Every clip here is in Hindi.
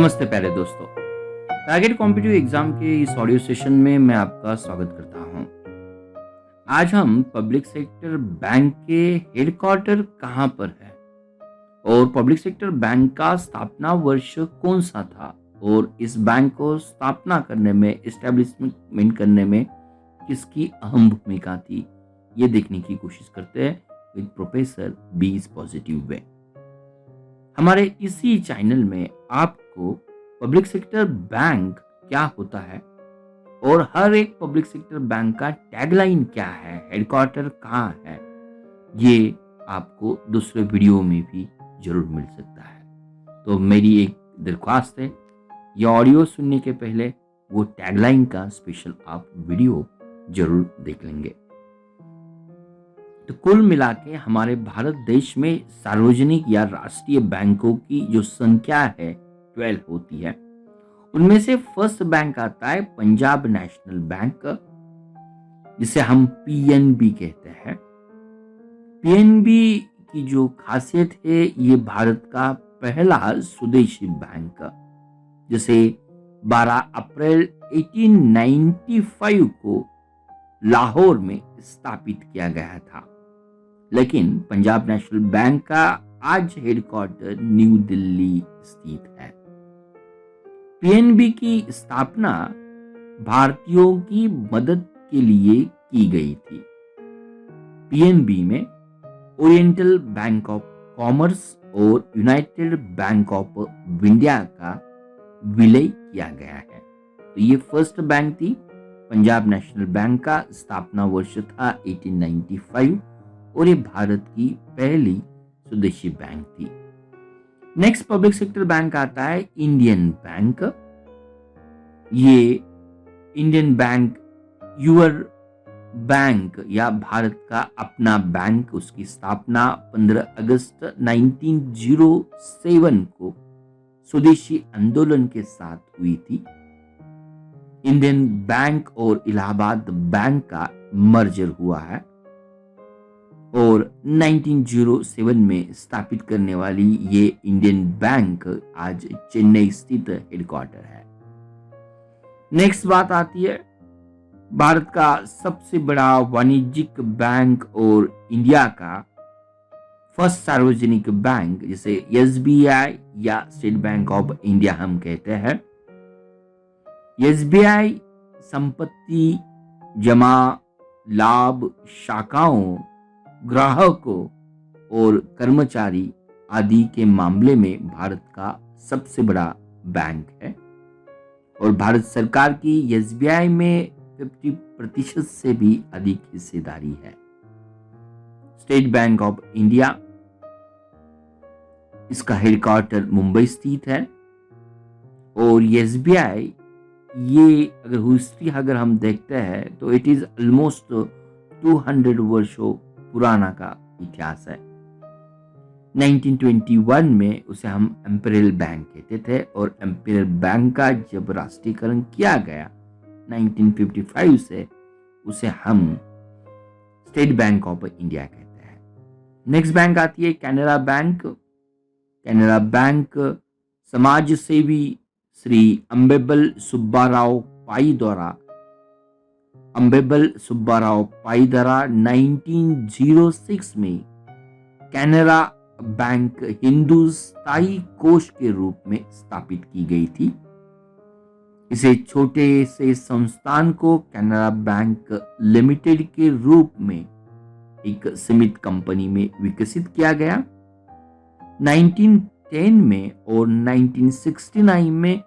नमस्ते प्यारे दोस्तों। टारगेट कॉम्पिटिटिव एग्जाम के इस ऑडियो सेशन में मैं आपका स्वागत करता हूं। आज हम पब्लिक सेक्टर बैंक के हेडक्वार्टर कहां पर है और पब्लिक सेक्टर बैंक का स्थापना वर्ष कौन सा था और इस बैंक को स्थापना करने में, एस्टेब्लिशमेंट करने में किसकी अहम भूमिका थी, ये देखने की कोशिश करते हैं with professor be is positive way. हमारे इसी चैनल में आपको पब्लिक सेक्टर बैंक क्या होता है और हर एक पब्लिक सेक्टर बैंक का टैगलाइन क्या है, हेडक्वार्टर कहाँ है, ये आपको दूसरे वीडियो में भी जरूर मिल सकता है। तो मेरी एक दरख्वास्त है, ये ऑडियो सुनने के पहले वो टैगलाइन का स्पेशल आप वीडियो जरूर देख लेंगे। तो कुल मिला के हमारे भारत देश में सार्वजनिक या राष्ट्रीय बैंकों की जो संख्या है 12 होती है। उनमें से फर्स्ट बैंक आता है पंजाब नेशनल बैंक, जिसे हम पीएनबी कहते हैं। पीएनबी की जो खासियत है, ये भारत का पहला स्वदेशी बैंक, जिसे 12 अप्रैल 1895 को लाहौर में स्थापित किया गया था। लेकिन पंजाब नेशनल बैंक का आज हेडक्वार्टर न्यू दिल्ली स्थित है। पीएनबी की स्थापना भारतीयों की मदद के लिए की गई थी। पीएनबी में ओरिएंटल बैंक ऑफ कॉमर्स और यूनाइटेड बैंक ऑफ इंडिया का विलय किया गया है। तो ये फर्स्ट बैंक थी। पंजाब नेशनल बैंक का स्थापना वर्ष था 1895 और ये भारत की पहली स्वदेशी बैंक थी। नेक्स्ट पब्लिक सेक्टर बैंक आता है इंडियन बैंक। ये इंडियन बैंक यूर बैंक या भारत का अपना बैंक, उसकी स्थापना 15 अगस्त 1907 को स्वदेशी आंदोलन के साथ हुई थी। इंडियन बैंक और इलाहाबाद बैंक का मर्जर हुआ है और 1907 में स्थापित करने वाली ये इंडियन बैंक आज चेन्नई स्थित हेडक्वार्टर है। नेक्स्ट बात आती है भारत का सबसे बड़ा वाणिज्यिक बैंक और इंडिया का फर्स्ट सार्वजनिक बैंक, जिसे एसबीआई या स्टेट बैंक ऑफ इंडिया हम कहते हैं। एसबीआई संपत्ति, जमा, लाभ, शाखाओं, ग्राहकों और कर्मचारी आदि के मामले में भारत का सबसे बड़ा बैंक है और भारत सरकार की एसबीआई में 50% से भी अधिक हिस्सेदारी है। स्टेट बैंक ऑफ इंडिया, इसका हेडक्वार्टर मुंबई स्थित है और एसबीआई, ये अगर हिस्ट्री हम देखते हैं तो इट इज ऑलमोस्ट 200 वर्षों पुराना का इतिहास है। 1921 में उसे हम एम्पेरियल बैंक कहते थे और एम्पेरियल बैंक का जब राष्ट्रीयकरण किया गया 1955 से, उसे हम स्टेट बैंक ऑफ इंडिया कहते हैं। नेक्स्ट बैंक आती है कैनरा बैंक। कैनरा बैंक समाज सेवी श्री अम्बेबल सुब्बाराव पाई द्वारा 1906 में कैनरा बैंक हिंदुस्तानी कोष के रूप में स्थापित की गई थी। इसे छोटे से संस्थान को कैनरा बैंक लिमिटेड के रूप में एक सीमित कंपनी में विकसित किया गया। 1910 में और 1969 में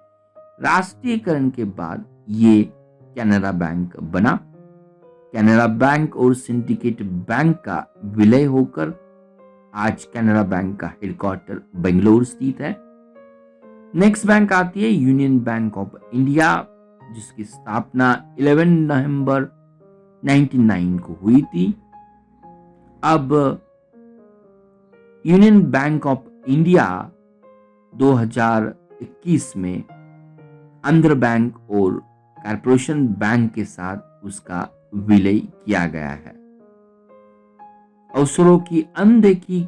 राष्ट्रीयकरण के बाद ये कैनरा बैंक बना। कैनरा बैंक और सिंडिकेट बैंक का विलय होकर आज कैनरा बैंक का हेडक्वार्टर बेंगलोर स्थित है। नेक्स्ट बैंक आती है यूनियन बैंक ऑफ इंडिया, जिसकी स्थापना 11 नवंबर 1999 को हुई थी। अब यूनियन बैंक ऑफ इंडिया 2021 में आंध्र बैंक और कॉर्पोरेशन बैंक के साथ उसका विलय किया गया है। अवसरों की अनदेखी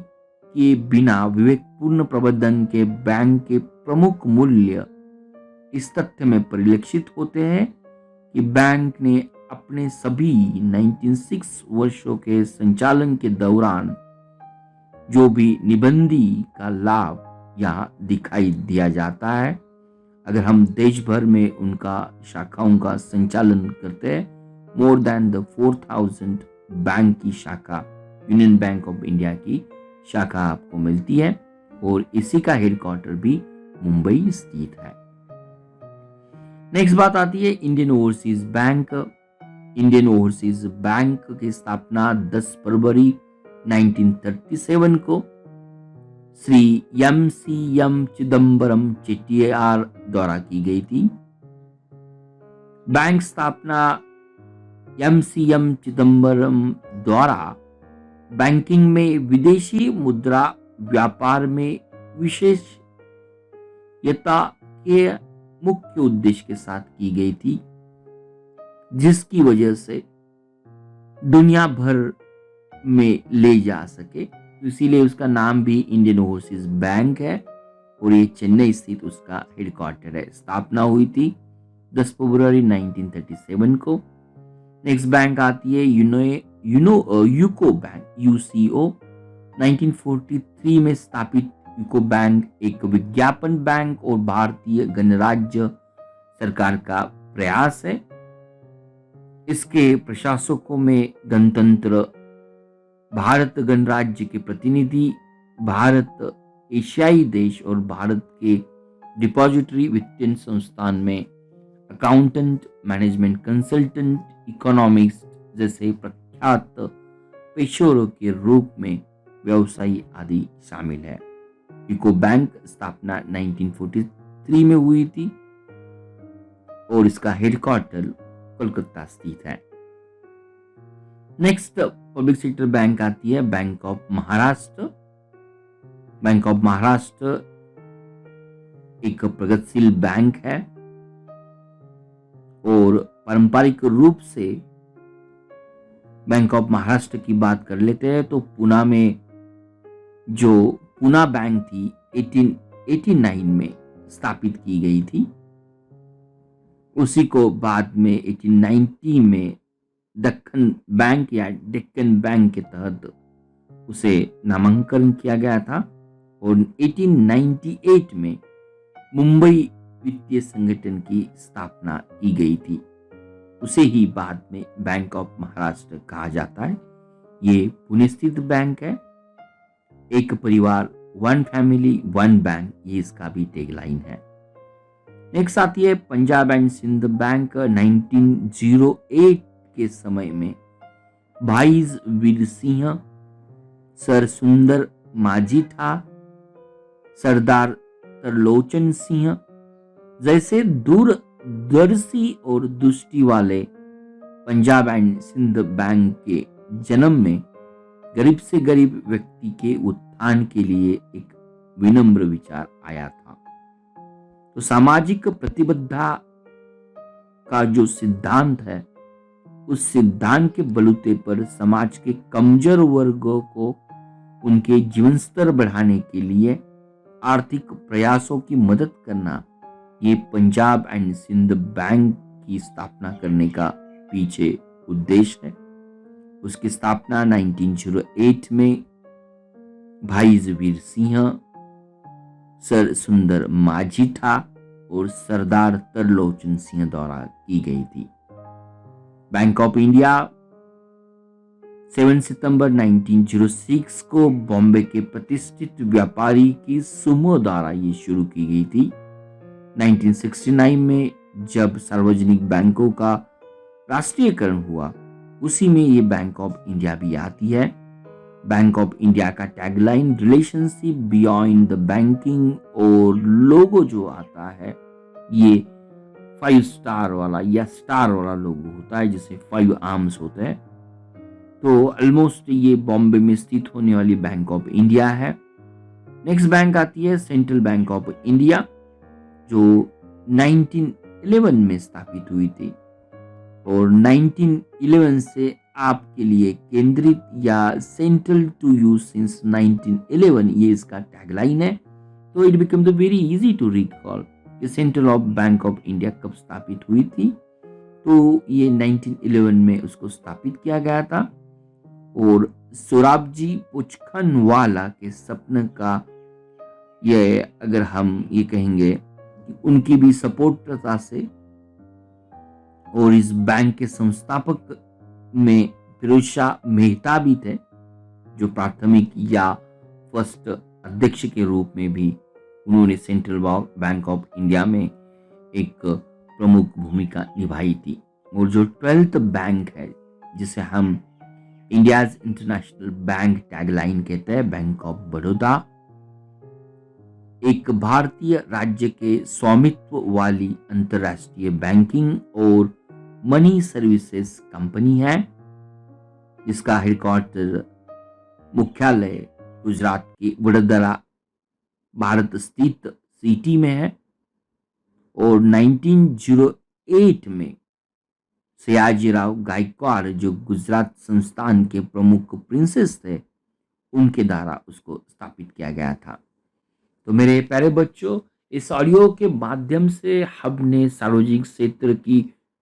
के बिना विवेकपूर्ण प्रबंधन के बैंक के प्रमुख मूल्य इस तथ्य में परिलक्षित होते हैं कि बैंक ने अपने सभी 96 वर्षों के संचालन के दौरान जो भी निबंधी का लाभ यहाँ दिखाई दिया जाता है, अगर हम देश भर में उनका शाखाओं का संचालन करते हैं, मोर देन द 4000 बैंक की शाखा, यूनियन बैंक ऑफ इंडिया की शाखा आपको मिलती है और इसी का हेडक्वार्टर भी मुंबई स्थित है। नेक्स्ट बात आती है Indian overseas bank. Indian overseas bank की स्थापना 10 फरवरी 1937 को श्री एम चिदम्बरम चेट्टियार द्वारा की गई थी। बैंक स्थापना एम चिदम्बरम द्वारा बैंकिंग में विदेशी मुद्रा व्यापार में विशेषज्ञता के मुख्य उद्देश्य के साथ की गई थी, जिसकी वजह से दुनिया भर में ले जा सके, इसीलिए उसका नाम भी इंडियन ओवरसीज बैंक है और ये चेन्नई स्थित उसका हेडक्वार्टर है। स्थापना हुई थी 10 फरवरी 1937 को। नेक्स्ट बैंक आती है यूको बैंक, यूसीओ। 1943 में स्थापित यूको बैंक एक विज्ञापन बैंक और भारतीय गणराज्य सरकार का प्रयास है। इसके प्रशासकों में गणतंत्र भारत गणराज्य के प्रतिनिधि, भारत एशियाई देश और भारत के डिपॉजिटरी वित्तीय संस्थान में अकाउंटेंट, मैनेजमेंट कंसल्टेंट, इकोनॉमिक्स जैसे प्रख्यात पेशेवरों के रूप में व्यवसायी आदि शामिल है। यूको बैंक स्थापना 1943 में हुई थी और इसका हेडक्वार्टर कोलकाता स्थित है। नेक्स्ट पब्लिक सेक्टर बैंक आती है bank of Maharashtra. Bank of Maharashtra एक प्रगतिशील बैंक है और पारंपरिक रूप से बैंक ऑफ महाराष्ट्र की बात कर लेते हैं तो पुणे में जो पुणे बैंक थी 1889 में स्थापित की गई थी। उसी को बाद में 1890 में दक्कन बैंक या डेक्कन बैंक के तहत उसे नामांकन किया गया था और 1898 में मुंबई वित्तीय संगठन की स्थापना की गई थी। उसे ही बाद में बैंक ऑफ महाराष्ट्र कहा जाता है। ये पुणे स्थित बैंक है। एक परिवार, वन फैमिली वन बैंक, ये इसका भी टैगलाइन है। नेक्स्ट आती है पंजाब एंड सिंध बैंक। 1908 के समय में भाई वीर सिंह, सर सुंदर माझी था, सरदार तरलोचन सिंह जैसे दूरदर्शी और दृष्टि वाले पंजाब एंड सिंध बैंक के जन्म में गरीब से गरीब व्यक्ति के उत्थान के लिए एक विनम्र विचार आया था। तो सामाजिक प्रतिबद्धता का जो सिद्धांत है, उस सिद्धांत के बलूते पर समाज के कमजोर वर्गों को उनके जीवन स्तर बढ़ाने के लिए आर्थिक प्रयासों की मदद करना, ये पंजाब एंड सिंध बैंक की स्थापना करने का पीछे उद्देश्य है। उसकी स्थापना 1908 में भाई वीर सिंह, सर सुंदर माझी था और सरदार तरलोचन सिंह द्वारा की गई थी। बैंक ऑफ इंडिया 7 सितंबर 1906 को बॉम्बे के प्रतिष्ठित व्यापारी की समूह द्वारा ये शुरू की गई थी। 1969 में जब सार्वजनिक बैंकों का राष्ट्रीयकरण हुआ, उसी में ये बैंक ऑफ इंडिया भी आती है। बैंक ऑफ इंडिया का tagline relationship beyond the banking और लोगो जो आता है ये 5 स्टार वाला या स्टार वाला लोगो होता है, जिसे 5 आर्म्स होते हैं। तो ऑलमोस्ट ये बॉम्बे में स्थित होने वाली बैंक ऑफ इंडिया है। नेक्स्ट बैंक आती है सेंट्रल बैंक ऑफ इंडिया, जो 1911 में स्थापित हुई थी और 1911 से आपके लिए केंद्रित या सेंट्रल टू यूज सिंस 1911, ये इसका टैगलाइन है। तो it become the very easy to recall. कि central of bank of India कब स्थापित हुई थी, तो ये 1911 में उसको स्थापित किया गया था। और सोराबजी पुचखनवाला के सपने का ये, अगर हम ये कहेंगे कि उनकी भी सपोर्टता से, और इस बैंक के संस्थापक में फिरोज शाह मेहता भी थे, जो प्राथमिक या फर्स्ट अध्यक्ष के रूप में भी उन्होंने सेंट्रल बैंक ऑफ इंडिया में एक प्रमुख भूमिका निभाई थी। और जो 12th बैंक है, जिसे हम इंडियाज इंटरनेशनल बैंक टैगलाइन कहते हैं, बैंक ऑफ बड़ौदा, एक भारतीय राज्य के स्वामित्व वाली अंतरराष्ट्रीय बैंकिंग और मनी सर्विसेज कंपनी है, जिसका हेडक्वार्टर मुख्यालय गुजरात के वडोदरा भारत स्थित सिटी में है। और 1908 में सयाजीराव गायकवाड़, जो गुजरात संस्थान के प्रमुख प्रिंसेस थे, उनके द्वारा उसको स्थापित किया गया था। तो मेरे प्यारे बच्चों, इस ऑडियो के माध्यम से हमने सार्वजनिक क्षेत्र की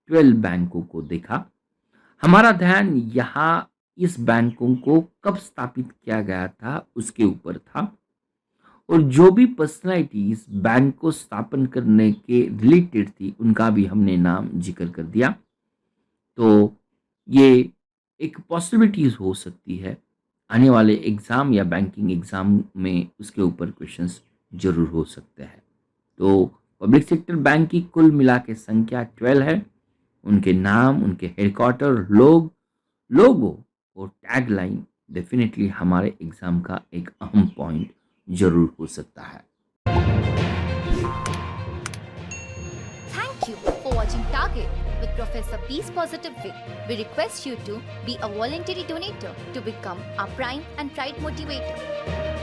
12 बैंकों को देखा। हमारा ध्यान यहाँ इस बैंकों को कब स्थापित किया गया था उसके ऊपर था, और जो भी पर्सनालिटी इस बैंक को स्थापन करने के रिलेटेड थी, उनका भी हमने नाम जिक्र कर दिया। तो ये एक पॉसिबिलिटीज हो सकती है आने वाले एग्जाम या बैंकिंग एग्जाम में, उसके ऊपर क्वेश्चंस जरूर हो सकते हैं। तो पब्लिक सेक्टर बैंक की कुल मिला के संख्या 12 है। उनके नाम, उनके हेडक्वार्टर, लोगो और टैगलाइन डेफिनेटली हमारे एग्जाम का एक अहम पॉइंट जरूर हो सकता है। Thank you for watching Target with Professor Peace Positive Vic. We request you to be a voluntary donator to become our prime and pride motivator.